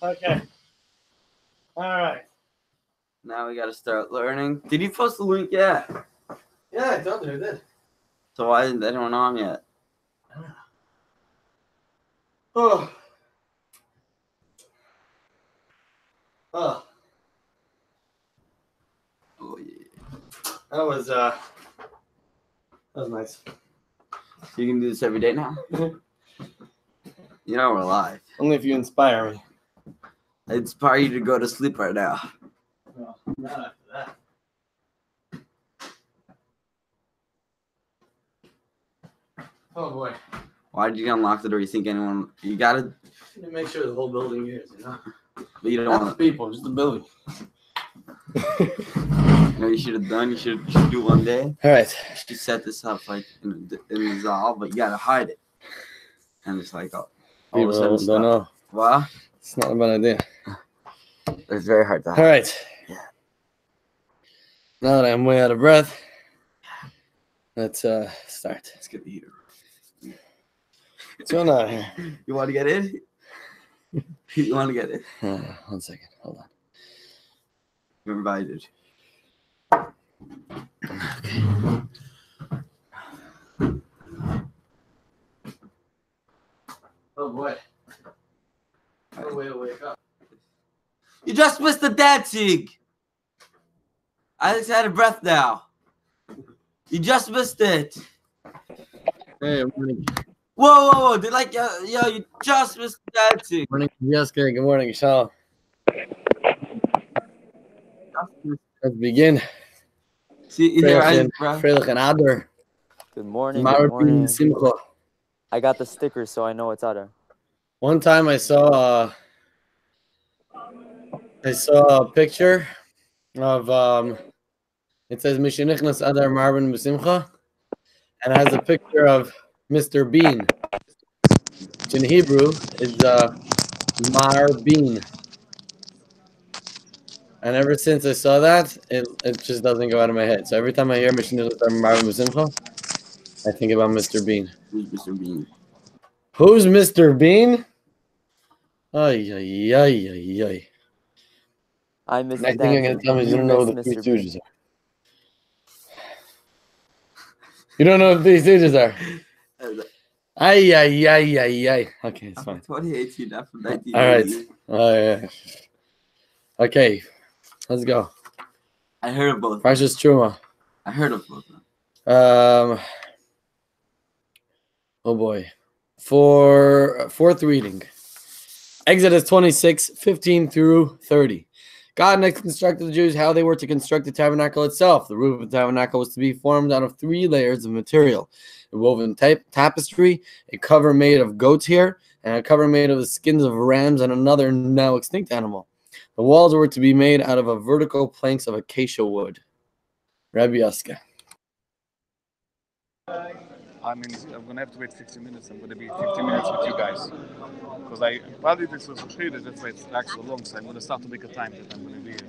Okay. All right. Now we gotta start learning. Did you post the link yet? Yeah, I told you I did. So why isn't anyone on yet? Oh. Oh. Oh yeah. That was nice. So you can do this every day now? You know we're live. Only if you inspire me. I inspire you to go to sleep right now. No, not after that. Oh boy. Why did you unlock the door? You think anyone? You gotta. To make sure the whole building hears, you know. But you don't Not want the people, just the building. You know, you should have done. You should do one day. All right. You set this up like in the Zal, but you gotta hide it. And it's like all of a People sudden don't know. What? It's not a bad idea. It's very hard to hide. All right. Yeah. Now that I'm way out of breath, let's start. Let's get the heater. What's going on here? You want to get in? You want to get in? 1 second. Hold on. You're invited. Oh boy. No way to wake up. You just missed the dancing. Alex out of breath now. You just missed it. Hey, morning. Whoa. They're like, yo, you just missed the dancing. Morning, Jessica. Good morning, Shal. Let's begin. See, Freilich and Adar. Good morning. Good morning. Simcha. I got the sticker, so I know it's Adar. One time I saw a picture of it says Mishenichnas Adar Marvin B'Simcha, and it has a picture of Mr. Bean, which in Hebrew is Mar Bean. And ever since I saw that, it just doesn't go out of my head. So every time I hear Mishenichnas Adar Marvin B'Simcha, I think about Mr. Bean. Who's Mr. Bean? Who's Mr. Bean? Ay. I miss Next thing you're going to tell me is you don't know who the Three Stooges are. You don't know who the Three Stooges are? Ay. Okay, it's fine. 2018, not from 1980. All right. Okay, let's go. I heard of both. Parshas Truma. I heard of both. Oh boy. For fourth reading. Exodus 26:15 through 30. God next instructed the Jews how they were to construct the tabernacle itself. The roof of the tabernacle was to be formed out of 3 layers of material: a woven tapestry, a cover made of goat's hair, and a cover made of the skins of rams and another now extinct animal. The walls were to be made out of a vertical planks of acacia wood. Rabbi Yaska. I mean, I'm going to have to wait 15 minutes. I'm going to be 15 minutes with you guys. Because I probably this was created, that's why it's actually so long. So I'm going to start to make a time that I'm going to be here.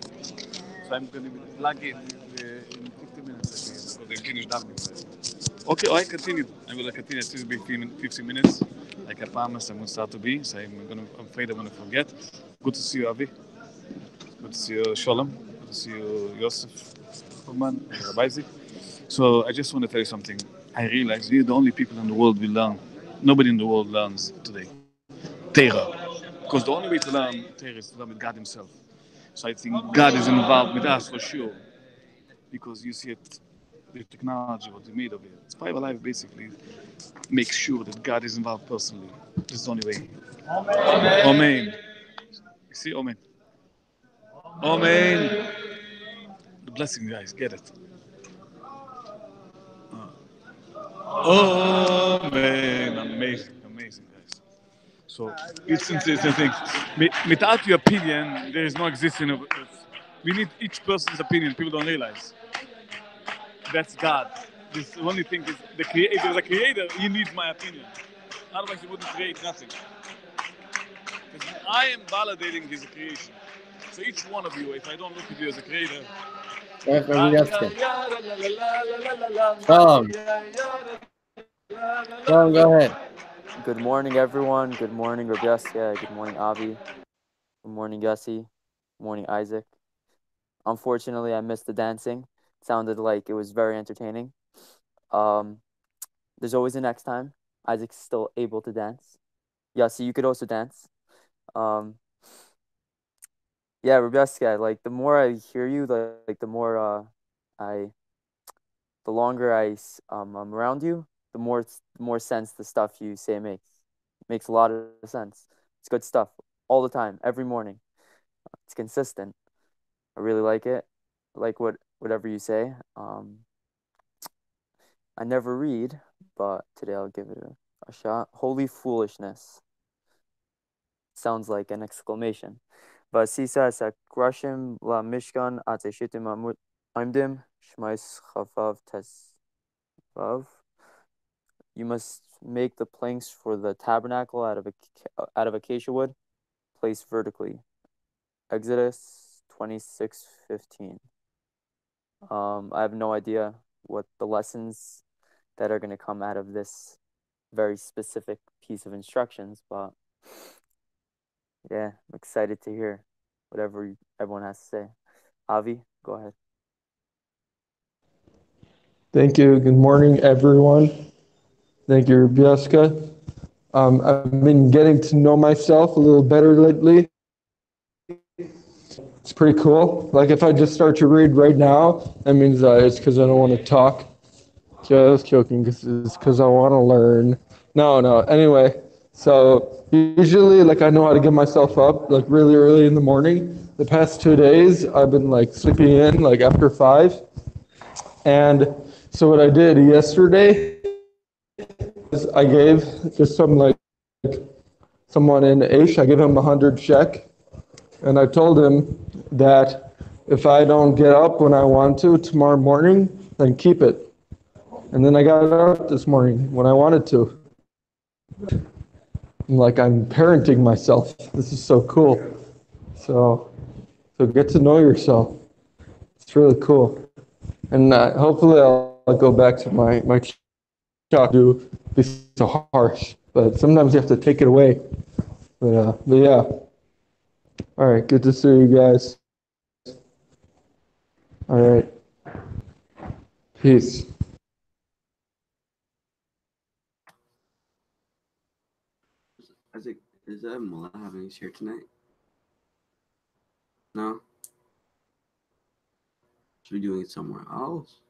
So I'm going to be lucky in 15 minutes. So they finish davening. Okay, I continue. I'm going to continue. It's going to be 15 minutes. Like I promised, I'm going to start to be. So I'm afraid I'm going to forget. Good to see you, Avi. Good to see you, Sholem. Good to see you, Yosef, Roman, Rabbi Zik. So I just want to tell you something. I realize we're the only people in the world will learn. Nobody in the world learns today Torah, because the only way to learn Torah is to learn with God Himself. So I think God is involved with us for sure, because you see it the technology, what we made of it. It's FiveAlive basically makes sure that God is involved personally. This is the only way. Amen. You see, Amen. Amen. The blessing, guys, get it. Amen. Amazing, amazing, guys. So it's the thing. Without your opinion, there is no existence of us. We need each person's opinion. People don't realize that's God. This only thing is the creator. If there's a creator, he needs my opinion. Otherwise, he wouldn't create nothing. Because I am validating his creation. So each one of you, if I don't look at you as a creator, Go ahead. Good morning, everyone. Good morning, Rabesca. Good morning, Avi. Good morning, Yossi. Good morning, Isaac. Unfortunately, I missed the dancing. It sounded like it was very entertaining. There's always a next time. Isaac's still able to dance. Yossi, you could also dance. Yeah, Rabesca, like the more I hear you, like the more the longer I'm around you, the more sense the stuff you say makes. Makes a lot of sense. It's good stuff all the time, every morning. It's consistent. I really like it. I like whatever you say. I never read, but today I'll give it a shot. Holy foolishness. Sounds like an exclamation. Vasisa sakrashim la mishkan ateshitim amdim shmais chafav tesvav. You must make the planks for the tabernacle out of acacia wood, placed vertically. Exodus 26:15. I have no idea what the lessons that are going to come out of this very specific piece of instructions, but yeah, I'm excited to hear whatever everyone has to say. Avi, go ahead. Thank you. Good morning, everyone. Thank you, Rabesca. I've been getting to know myself a little better lately. It's pretty cool. Like if I just start to read right now, that means it's because I don't want to talk. Just joking, it's because I want to learn. No. Anyway, so usually, like I know how to get myself up, like really early in the morning. The past 2 days, I've been like sleeping in like after 5. And so what I did yesterday is I gave just someone in Aish, I gave him 100 shek. And I told him that if I don't get up when I want to tomorrow morning, then keep it. And then I got up this morning when I wanted to. I'm parenting myself. This is so cool. So get to know yourself. It's really cool. And hopefully I'll go back to my talk to be so harsh. But sometimes you have to take it away. But yeah. All right, good to see you guys. All right. Peace. Isaac, is that Mullah having his here tonight? No? Should be doing it somewhere else.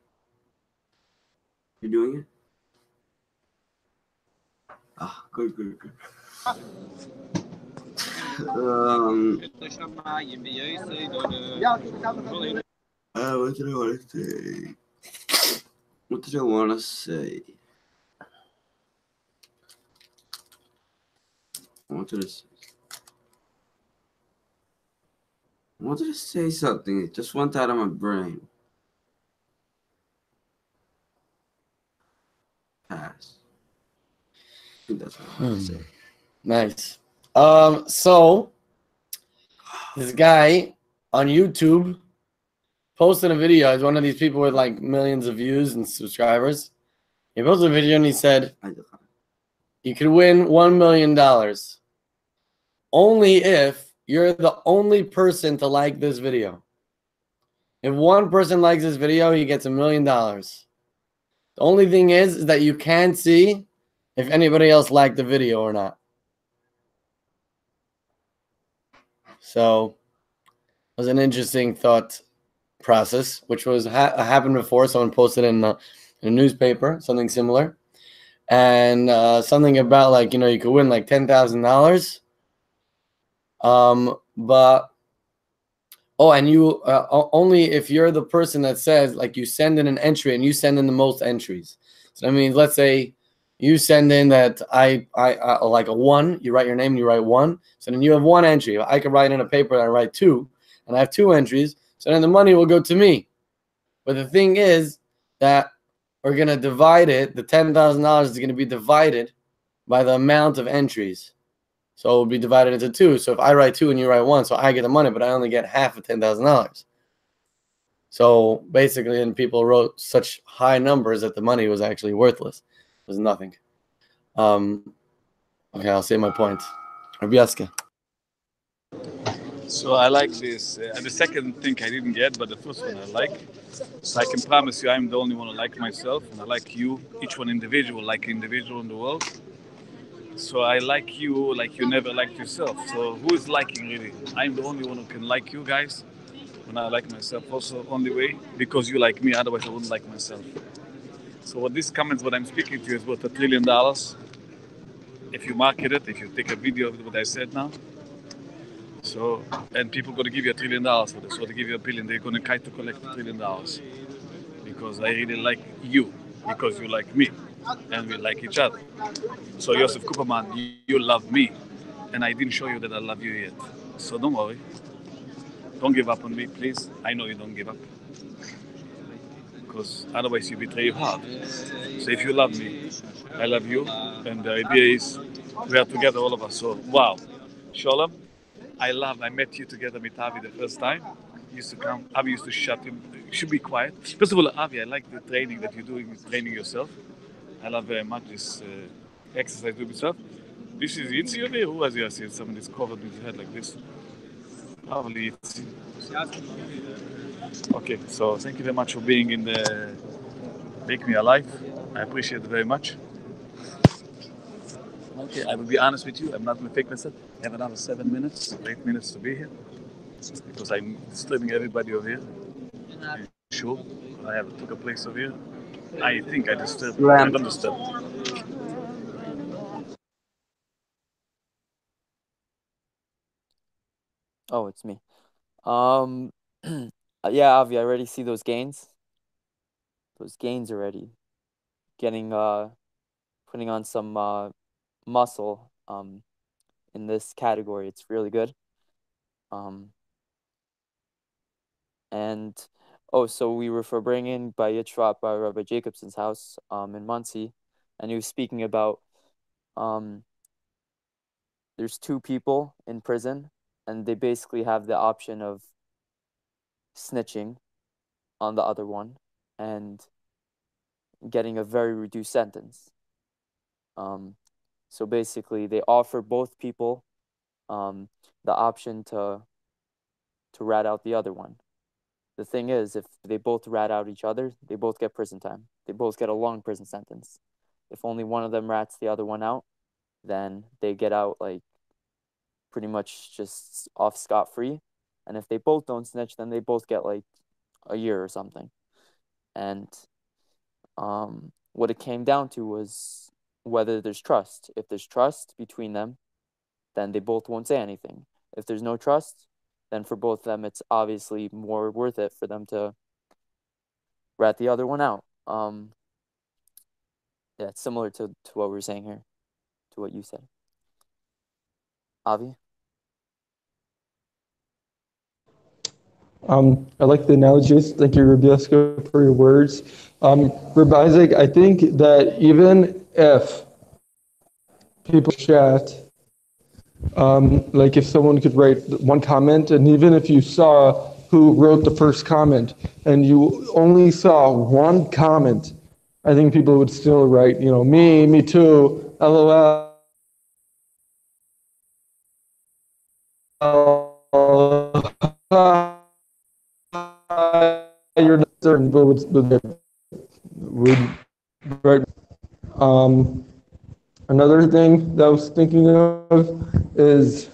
You're doing it? Ah, good. What did I want to say? What did I want to say? I wanted to say something. It just went out of my brain. Pass. I think that's what I want to say. Nice. So this guy on YouTube posted a video. He's one of these people with like millions of views and subscribers. He posted a video and he said, you could win $1 million only if you're the only person to like this video. If one person likes this video, he gets $1 million. The only thing is that you can't see if anybody else liked the video or not. So it was an interesting thought process, which was happened before. Someone posted in a newspaper, something similar, and something about like, you know, you could win like $10,000. But oh, and you only if you're the person that says, like, you send in an entry and you send in the most entries. So that means, let's say you send in that I like a 1, you write your name and you write 1. So then you have 1 entry. I could write in a paper that I write 2, and I have 2 entries. So then the money will go to me. But the thing is that we're gonna divide it. The $10,000 is gonna be divided by the amount of entries. So it will be divided into 2. So if I write 2 and you write 1, so I get the money, but I only get half of $10,000. So basically, and people wrote such high numbers that the money was actually worthless. It was nothing. Okay, I'll say my point. Rabbi. So I like this. The second thing I didn't get, but the first one I like. So I can promise you, I'm the only one who like myself, and I like you. Each one individual, like individual in the world. So I like you like you never liked yourself. So who is liking really? I'm the only one who can like you guys. When I like myself, also only way because you like me. Otherwise, I wouldn't like myself. So what this comments, what I'm speaking to you is worth $1 trillion. If you market it, if you take a video of what I said now. So, and people going to give you $1 trillion for this. So they give you $1 billion, they're going to try to collect $1 trillion because I really like you, because you like me, and we like each other. So Yosef Kuperman, you love me, and I didn't show you that I love you yet. So don't worry. Don't give up on me, please. I know you don't give up. Because otherwise you betray your heart. So if you love me, I love you. And the idea is we are together, all of us. So, wow. Shalom. I met you together with Avi the first time. You used to come. Avi used to shut him. You should be quiet. First of all, Avi, I like the training that you're doing, training yourself. I love very much this exercise to yourself. This is Yitzi over here? Who was here? Somebody's covered with his head like this. Probably Yitzi. Okay, so thank you very much for being in the Make Me Alive. I appreciate it very much. Okay, I will be honest with you. I'm not going to fake myself. I have another 7 minutes, 8 minutes to be here because I'm disturbing everybody over here. Sure, took a place over here. I think I disturbed. I don't disturb. Oh, it's me. Yeah, Avi, I already see those gains. Those gains already. Getting putting on some muscle in this category. It's really good. And so we were for bringing by Yitzhak by Rabbi Jacobson's house in Muncie, and he was speaking about there's 2 people in prison, and they basically have the option of snitching on the other one and getting a very reduced sentence. So basically, they offer both people the option to rat out the other one. The thing is, if they both rat out each other, they both get prison time. They both get a long prison sentence. If only one of them rats the other one out, then they get out like pretty much just off scot-free. And if they both don't snitch, then they both get like a year or something. And what it came down to was whether there's trust. If there's trust between them, then they both won't say anything. If there's no trust, then for both of them, it's obviously more worth it for them to rat the other one out. Yeah, it's similar to what we were saying here, to what you said. Avi? I like the analogies. Thank you, Rabbi Yeska, for your words. Rabbi Isaac, I think that even if people chat, like if someone could write one comment, and even if you saw who wrote the first comment, and you only saw one comment, I think people would still write, me too, LOL. You're not certain, but would write. Another thing that I was thinking of is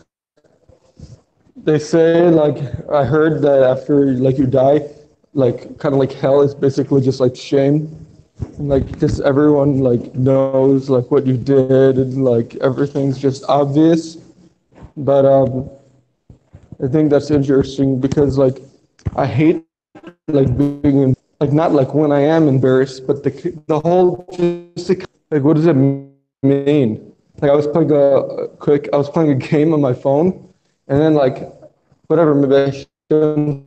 they say, like, I heard that after, like, you die, like kind of like hell is basically just like shame. And like just everyone like knows like what you did and like everything's just obvious. But I think that's interesting because like I hate like being like not like when I am embarrassed, but the whole just like what does it mean? Like I was playing a game on my phone, and then like whatever, maybe I shouldn't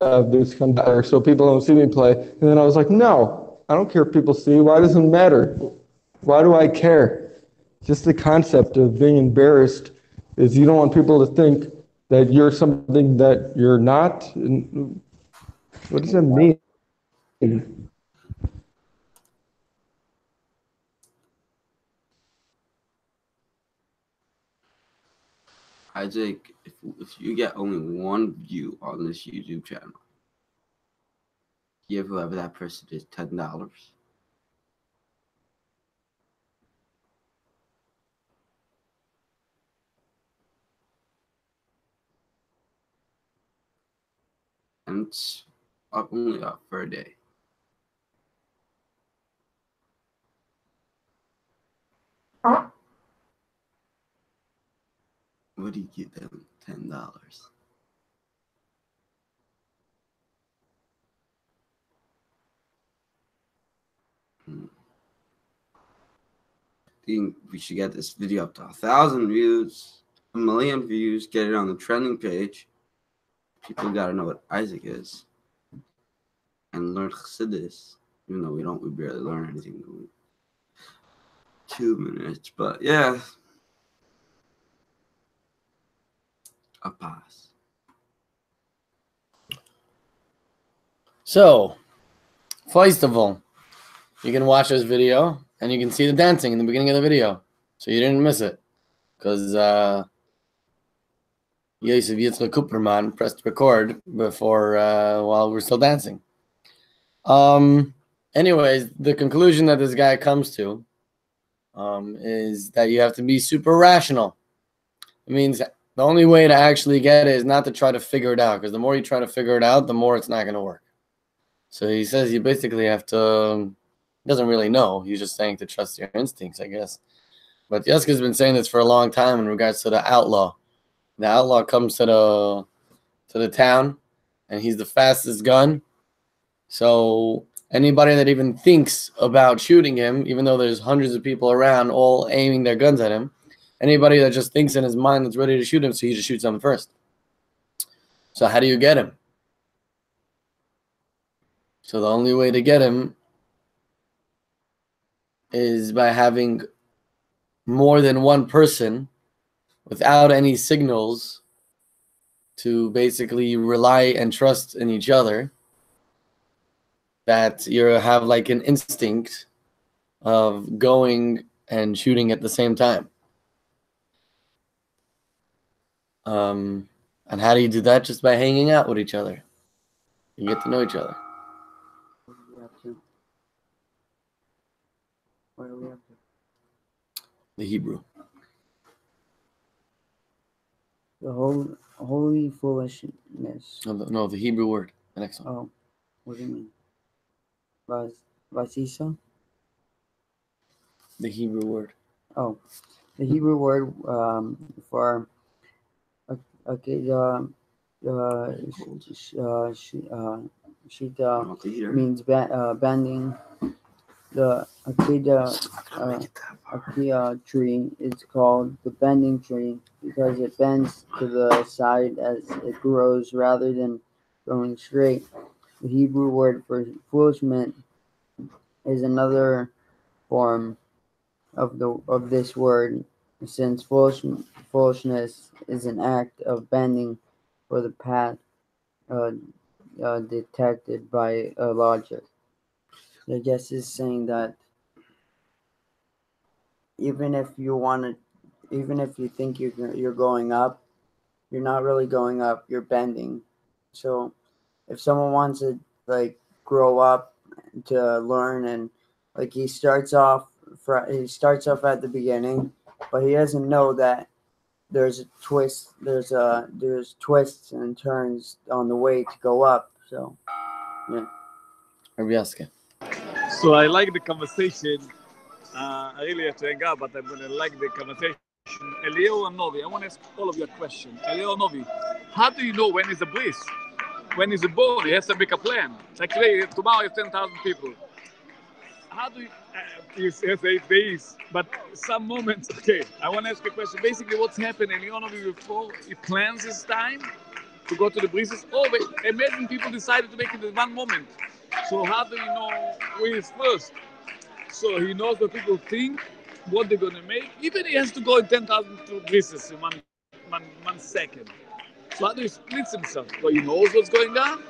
have this come better so people don't see me play. And then I was like, no, I don't care if people see. Why does it matter? Why do I care? Just the concept of being embarrassed is you don't want people to think that you're something that you're not. And what does that mean? Isaac, if you get only one view on this YouTube channel, give whoever that person is $10. And it's only up for a day. What do you give them? $10. I think we should get this video up to 1,000 views, 1,000,000 views, get it on the trending page. People gotta know what Isaac is. And learn Chassidus. Even though we barely learn anything. 2 minutes, but yeah. A pass. So, first of all, you can watch this video and you can see the dancing in the beginning of the video, so you didn't miss it, because Yosef Yitzchak Cooperman pressed record before while we're still dancing. Anyways, the conclusion that this guy comes to is that you have to be super rational. It means the only way to actually get it is not to try to figure it out, because the more you try to figure it out, the more it's not going to work. So he says you basically have to, he doesn't really know. He's just saying to trust your instincts, I guess. But Yeska's been saying this for a long time in regards to the outlaw. The outlaw comes to the town, and he's the fastest gun. So anybody that even thinks about shooting him, even though there's hundreds of people around all aiming their guns at him, anybody that just thinks in his mind that's ready to shoot him, so he just shoots them first. So how do you get him? So the only way to get him is by having more than one person without any signals to basically rely and trust in each other, that you have like an instinct of going and shooting at the same time. And how do you do that? Just by hanging out with each other. You get to know each other. What are we up to? The Hebrew. The holy foolishness. No, the Hebrew word. The next one. Oh, what do you mean? Vasisa? The Hebrew word. Oh, the Hebrew word for Akeda Shita means bending. The Akeda tree is called the bending tree because it bends to the side as it grows rather than growing straight. The Hebrew word for foolishment is another form of this word, since foolishness is an act of bending for the path detected by logic. I guess is saying that even if you think you're going up, you're not really going up. You're bending. So if someone wants to like grow up to learn, and like he starts off at the beginning, but he doesn't know that there's a twist. There's twists and turns on the way to go up. So yeah. Rabbi So I like the conversation. I really have to hang up, but I'm gonna like the conversation. Elio and Novi, I want to ask all of you a question. Elio and Novi, how do you know when is a breeze? When is a born? He has to make a plan. Like today, tomorrow is 10,000 people. How do you say 8 days? But some moments, okay, I want to ask you a question. Basically, what's happened, Elio and Novi, before he plans his time to go to the breezes? Oh, wait, imagine people decided to make it in one moment. So how do you know who is first? So he knows what people think, what they're gonna make. Even he has to go in 10,000 pieces in one second. So how do he split himself? So he knows what's going on.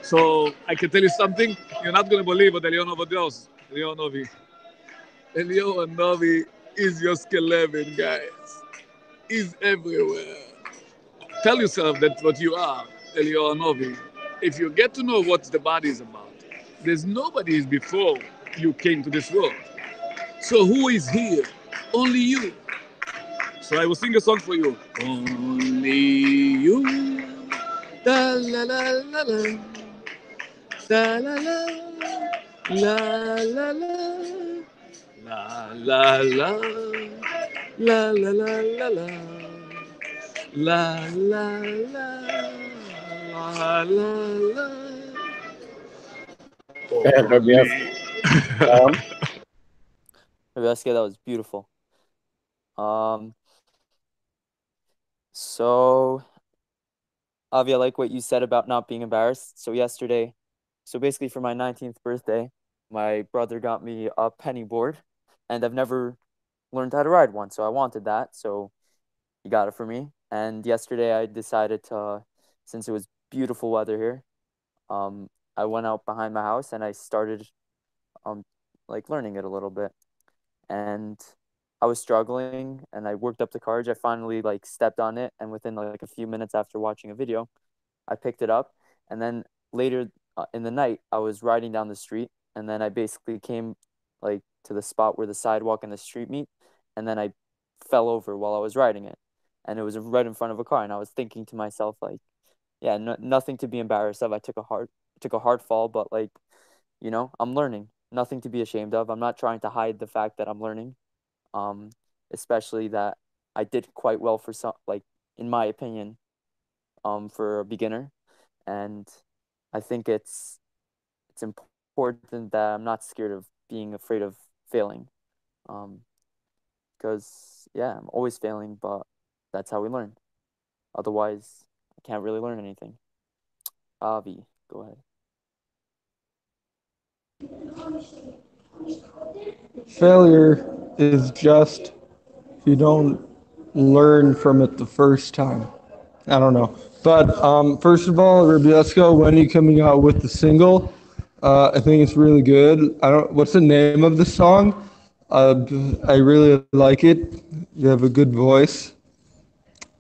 So I can tell you something. You're not gonna believe what Elio Novi does. Elio Novi. Elio Novi is your skeleton, guys. He's everywhere. Tell yourself that's what you are, Elio Novi. If you get to know what the body is about, there's nobody before you came to this world. So who is here? Only you. So I will sing a song for you. Only you. Da la la la la. Da la la. La la la. La la la. La la la la la. La la la. La la la. Rabbi Rebecca, that was beautiful. So Avi, I like what you said about not being embarrassed. So basically for my 19th birthday, my brother got me a penny board, and I've never learned how to ride one, so I wanted that. So he got it for me. And yesterday I decided to, since it was beautiful weather here, I went out behind my house and I started like learning it a little bit. And I was struggling and I worked up the courage. I finally like stepped on it, and within like a few minutes after watching a video, I picked it up. And then later in the night, I was riding down the street, and then I basically came like to the spot where the sidewalk and the street meet, and then I fell over while I was riding it, and it was right in front of a car. And I was thinking to myself like, yeah, nothing to be embarrassed of. I took a hard fall, but like, I'm learning. Nothing to be ashamed of. I'm not trying to hide the fact that I'm learning. Especially that I did quite well for some, like in my opinion, for a beginner, and I think it's important that I'm not scared of being afraid of failing, because yeah, I'm always failing, but that's how we learn. Otherwise, I can't really learn anything. Avi, go ahead. Failure is just if you don't learn from it the first time. I don't know. But first of all, Rabiesko, when are you coming out with the single? I think it's really good. I don't. What's the name of the song? I really like it. You have a good voice.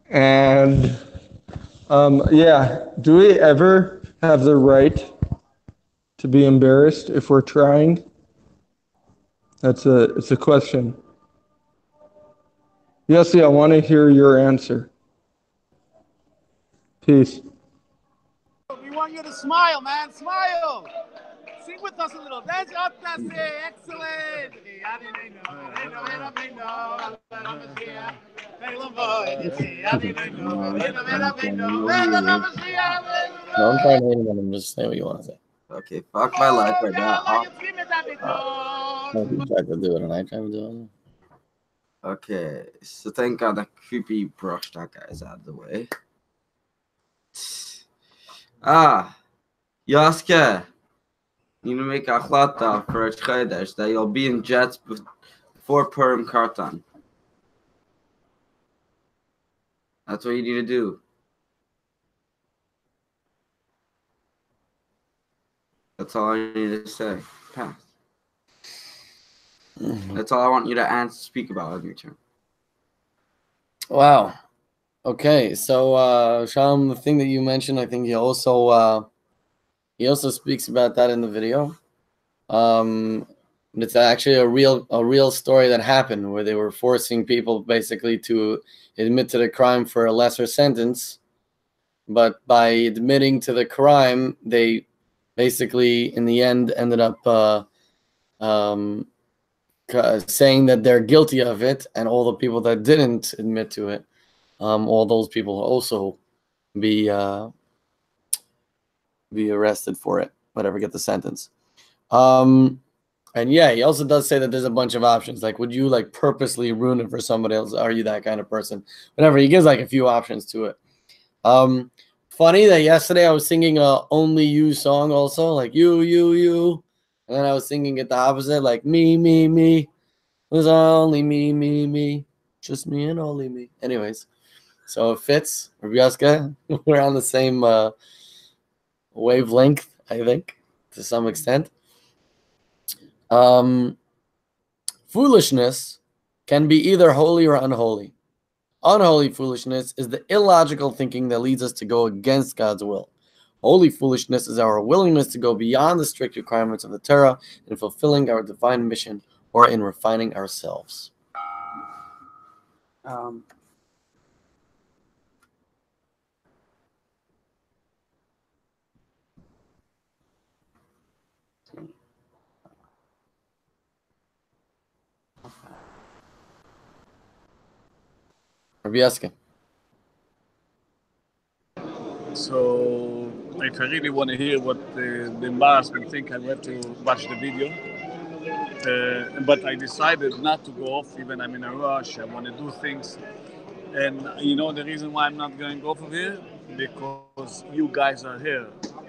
And yeah, do we ever have the right to be embarrassed if we're trying? It's a question. Yossi, I want to hear your answer. Peace. We want you to smile, man. Smile. Sing with us a little. That's up, that's it. Excellent. No, I'm trying to hit him, I'm just saying what you want to say. Okay, fuck my life right now. You tried to do it, and I tried to do it. Okay, so thank God that creepy brush that guy's out of the way. Yaska, you need to make a chlata for a chedesh that you'll be in jets before Purim Kartan. That's what you need to do. That's all I need to say. Pass. That's all I want you to speak about on your turn. Wow. Okay, so Sham, the thing that you mentioned, I think he also speaks about that in the video. It's actually a real story that happened where they were forcing people basically to admit to the crime for a lesser sentence, but by admitting to the crime, they basically in the end ended up saying that they're guilty of it, and all the people that didn't admit to it, all those people will also be arrested for it, whatever, get the sentence. And yeah, he also does say that there's a bunch of options. Like, would you like purposely ruin it for somebody else? Are you that kind of person? Whatever. He gives like a few options to it. Funny that yesterday I was singing a Only You song also, like you. And then I was singing it the opposite, like me. It was only me. Just me and only me. Anyways, so it fits. Rabyaska, we're on the same wavelength, I think, to some extent. Foolishness can be either holy or unholy. Unholy foolishness is the illogical thinking that leads us to go against God's will. Holy foolishness is our willingness to go beyond the strict requirements of the Torah in fulfilling our divine mission or in refining ourselves. Rabyaska. So if I really want to hear what the embarrassment think, I have to watch the video. But I decided not to go off, even I'm in a rush, I want to do things. And you know the reason why I'm not going off of here? Because you guys are here.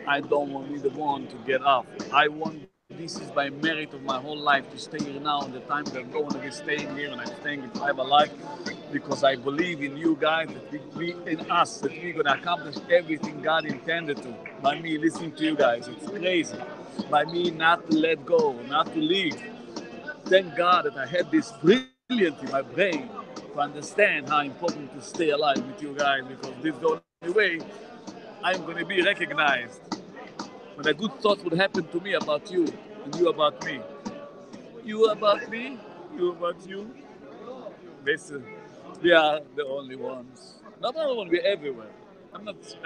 I don't want to be the one to get off. I want, this is by merit of my whole life to stay here now, and the time that I'm going to be staying here, and I'm staying with FiveAlive, because I believe in you guys, that we in us, that we're going to accomplish everything God intended to. By me listening to you guys, it's crazy. By me not to let go, not to leave. Thank God that I had this brilliant in my brain to understand how important to stay alive with you guys, because this is the only way I'm going to be recognized. When a good thought would happen to me about you, and you about me. You about me, you about you. Basically, we are the only ones. Not the only one, we're everywhere. I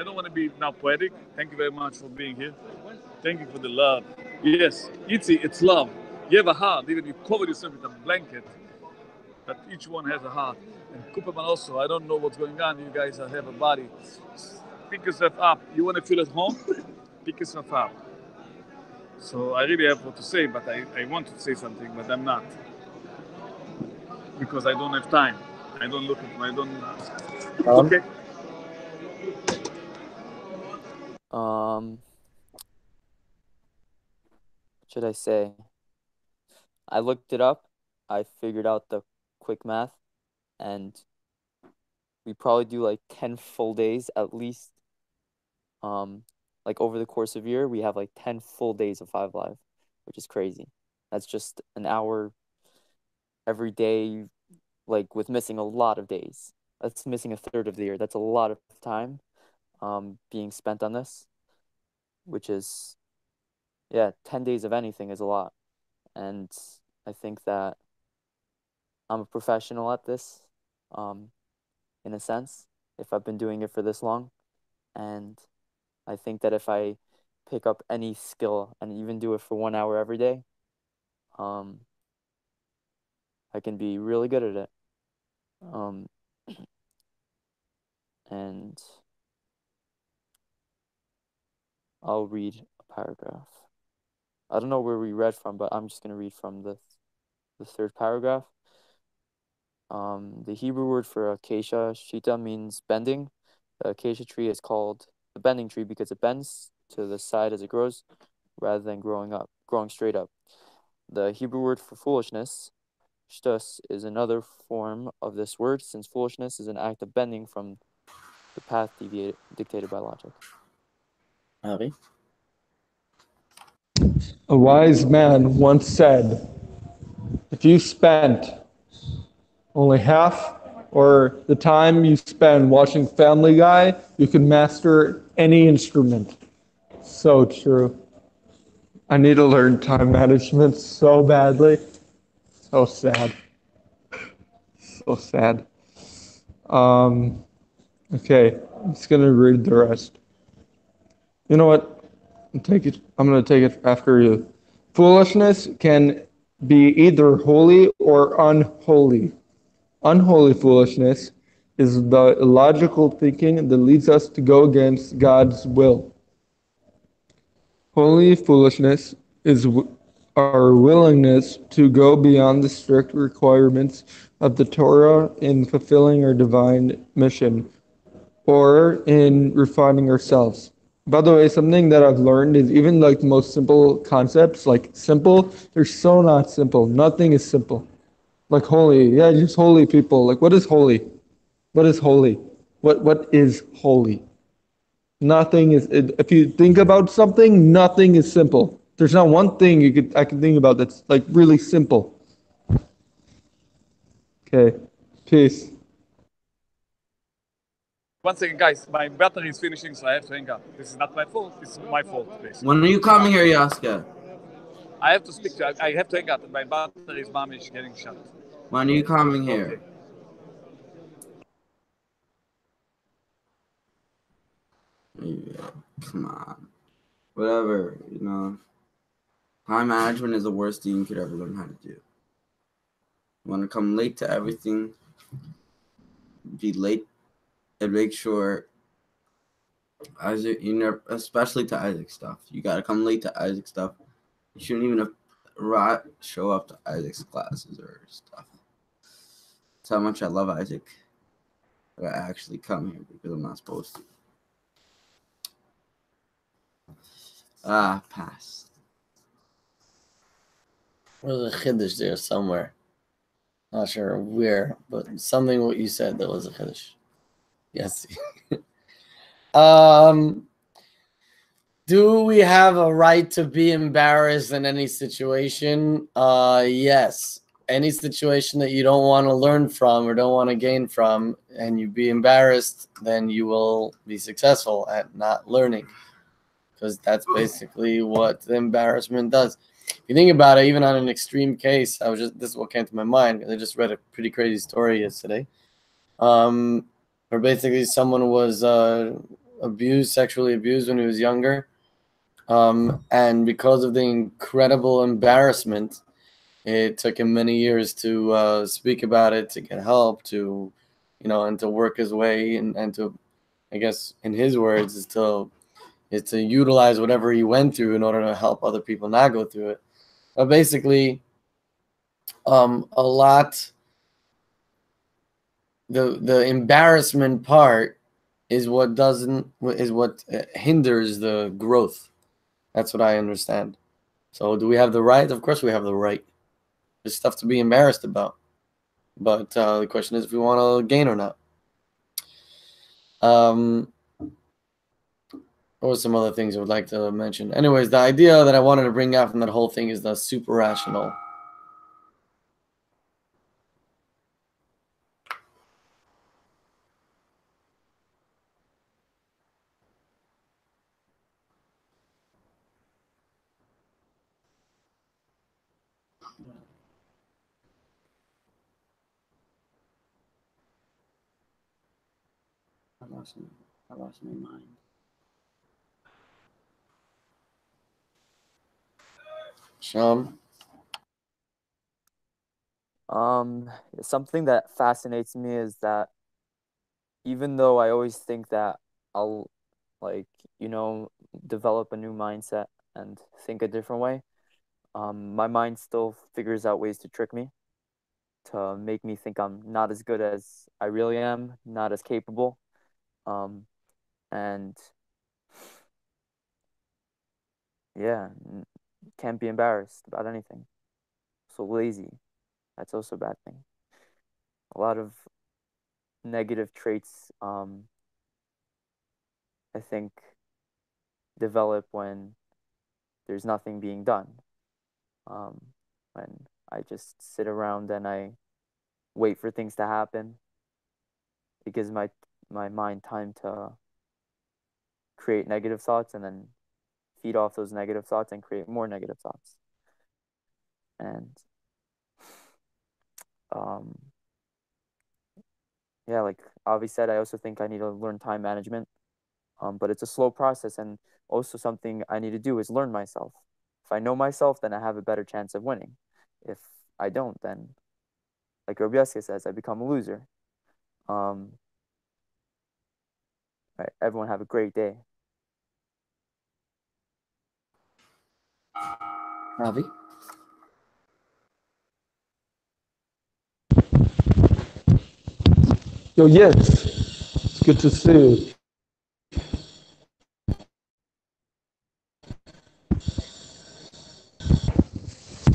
don't want to be now poetic. Thank you very much for being here. Thank you for the love. Yes, it's love. You have a heart, even you cover yourself with a blanket, that each one has a heart. And Cooperman also, I don't know what's going on. You guys have a body. Pick yourself up. You want to feel at home? Pick yourself up. So I really have what to say, but I want to say something, but I'm not. Because I don't have time. I don't look at my, I don't. Okay. What should I say? I looked it up. I figured out the quick math, and we probably do like 10 full days at least. Like over the course of a year, we have like 10 full days of FiveAlive, which is crazy. That's just an hour every day, like with missing a lot of days. That's missing a third of the year. That's a lot of time being spent on this, which is, yeah, 10 days of anything is a lot. And I think that I'm a professional at this, in a sense, if I've been doing it for this long. And I think that if I pick up any skill and even do it for 1 hour every day, I can be really good at it. And I'll read a paragraph. I don't know where we read from, but I'm just going to read from the third paragraph. The Hebrew word for acacia, shita, means bending. The acacia tree is called the bending tree because it bends to the side as it grows rather than growing straight up. The Hebrew word for foolishness, shtus, is another form of this word, since foolishness is an act of bending from the path dictated by logic. Avi? A wise man once said, if you spent only half or the time you spend watching Family Guy, you can master any instrument. So true. I need to learn time management so badly. So sad. So sad. Okay, I'm just gonna read the rest. You know what? Take it. I'm gonna take it after you. Foolishness can be either holy or unholy. Unholy foolishness is the illogical thinking that leads us to go against God's will. Holy foolishness is our willingness to go beyond the strict requirements of the Torah in fulfilling our divine mission or in refining ourselves. By the way, something that I've learned is even like the most simple concepts, like simple, they're so not simple. Nothing is simple. Like holy, yeah, just holy people. Like what is holy? What is holy? What is holy? Nothing is. If you think about something, nothing is simple. There's not one thing I can think about that's like really simple. Okay, peace. One second, guys. My battery is finishing, so I have to hang up. This is not my fault. It's my fault, basically. When are you coming here, Yaska? I have to speak to you. I have to hang up. My battery is mamish getting shut. When are you coming here? Okay. Yeah, come on. Whatever, you know. Time management is the worst thing you could ever learn how to do. You want to come late to everything, be late, and make sure Isaac, you know, especially to Isaac stuff. You gotta come late to Isaac stuff. You shouldn't even show up to Isaac's classes or stuff. That's how much I love Isaac. But I actually come here because I'm not supposed to. Pass. There's a chiddush there somewhere. Not sure where, but something what you said there was a chiddush. Yes. Do we have a right to be embarrassed in any situation? Yes. Any situation that you don't want to learn from or don't want to gain from, and you be embarrassed, then you will be successful at not learning. Because that's basically what the embarrassment does. If you think about it, even on an extreme case, this is what came to my mind. I just read a pretty crazy story yesterday. Where basically someone was sexually abused when he was younger. And because of the incredible embarrassment, it took him many years to speak about it, to get help, to, and to work his way and to, I guess, in his words, is to utilize whatever he went through in order to help other people not go through it. But basically, a lot, the embarrassment part is what hinders the growth. That's what I understand. So do we have the right? Of course we have the right. There's stuff to be embarrassed about. But the question is if we want to gain or not. Or some other things I would like to mention. Anyways, the idea that I wanted to bring out from that whole thing is the super rational. I lost my mind. Sham? Something that fascinates me is that even though I always think that I'll, like, develop a new mindset and think a different way, my mind still figures out ways to trick me, to make me think I'm not as good as I really am, not as capable, and yeah, can't be embarrassed about anything. So lazy, that's also a bad thing. A lot of negative traits, I think, develop when there's nothing being done. When I just sit around and I wait for things to happen, it gives my mind time to create negative thoughts and then feed off those negative thoughts and create more negative thoughts. And yeah, like Avi said, I also think I need to learn time management. But it's a slow process, and also something I need to do is learn myself. If I know myself, then I have a better chance of winning. If I don't, then, like Rabbi Yeske says, I become a loser. Right, everyone have a great day. Ravi? Yo, yes. It's good to see you.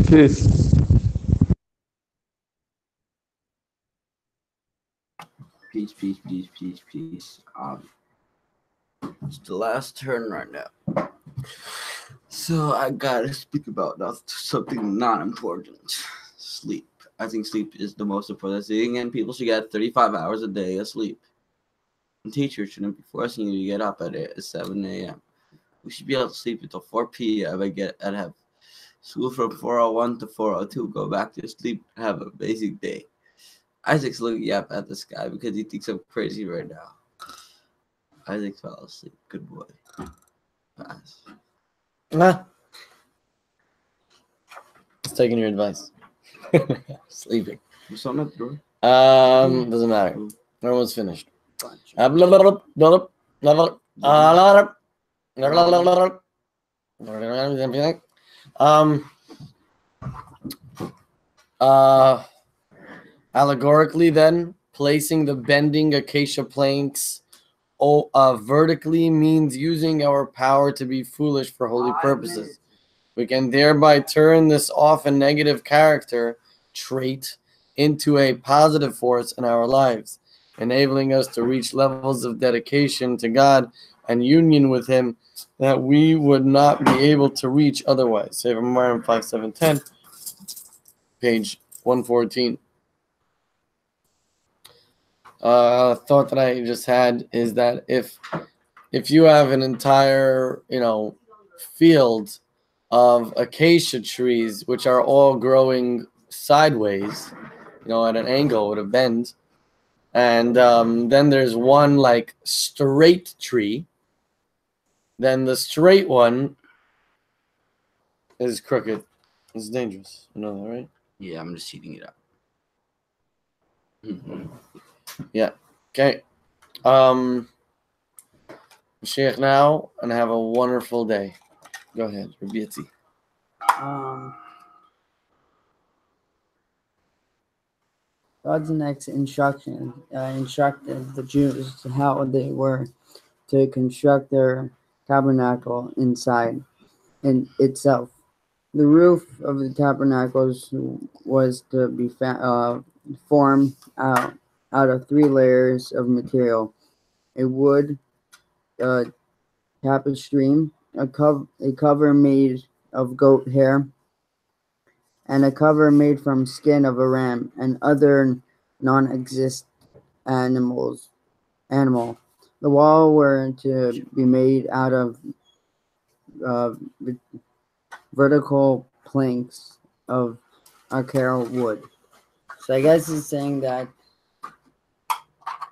Peace. Peace, peace, peace, peace, peace. It's the last turn right now. So I gotta speak about something not important. Sleep. I think sleep is the most important thing, and people should get 35 hours a day of sleep. And teachers shouldn't be forcing you to get up at 7 a.m. We should be able to sleep until 4 p.m. and have school from 4:01 to 4:02. Go back to sleep and have a basic day. Isaac's looking up at the sky because he thinks I'm crazy right now. Isaac fell asleep. Good boy. Pass. Just taking your advice. Sleeping. What's on that door? Doesn't matter. Everyone's finished. Allegorically, then, placing the bending acacia planks vertically means using our power to be foolish for holy purposes. We can thereby turn this often negative character trait into a positive force in our lives, enabling us to reach levels of dedication to God and union with Him that we would not be able to reach otherwise. Sefer Marim 5:7-10, page 114. Thought that I just had is that if you have an entire field of acacia trees which are all growing sideways, at an angle with a bend, and then there's one like straight tree, then the straight one is crooked. It's dangerous. You know that, right? Yeah, I'm just heating it up. Yeah. Okay. Sheikh now, and have a wonderful day. Go ahead, Rabbi Yitzi. God's next instructed the Jews how they were to construct their tabernacle inside in itself. The roof of the tabernacles was to be formed out of 3 layers of material: a wood tapestry, a cover made of goat hair, and a cover made from skin of a ram and other non-existent animal. The wall were to be made out of vertical planks of acacia wood. So I guess it's saying that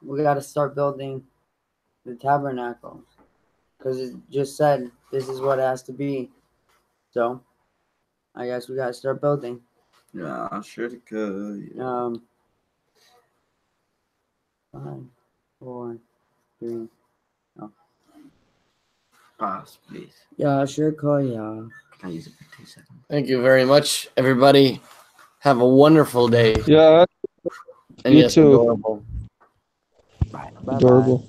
we got to start building the tabernacle, because it just said this is what it has to be. So I guess we got to start building. Yeah, sure could. 5, 4, 3. Pass, please. Yeah, sure could. Yeah. Can I use it for 2 seconds? Thank you very much, everybody. Have a wonderful day. Yeah, And you yes, too. adorable. Bye-bye. Adorable.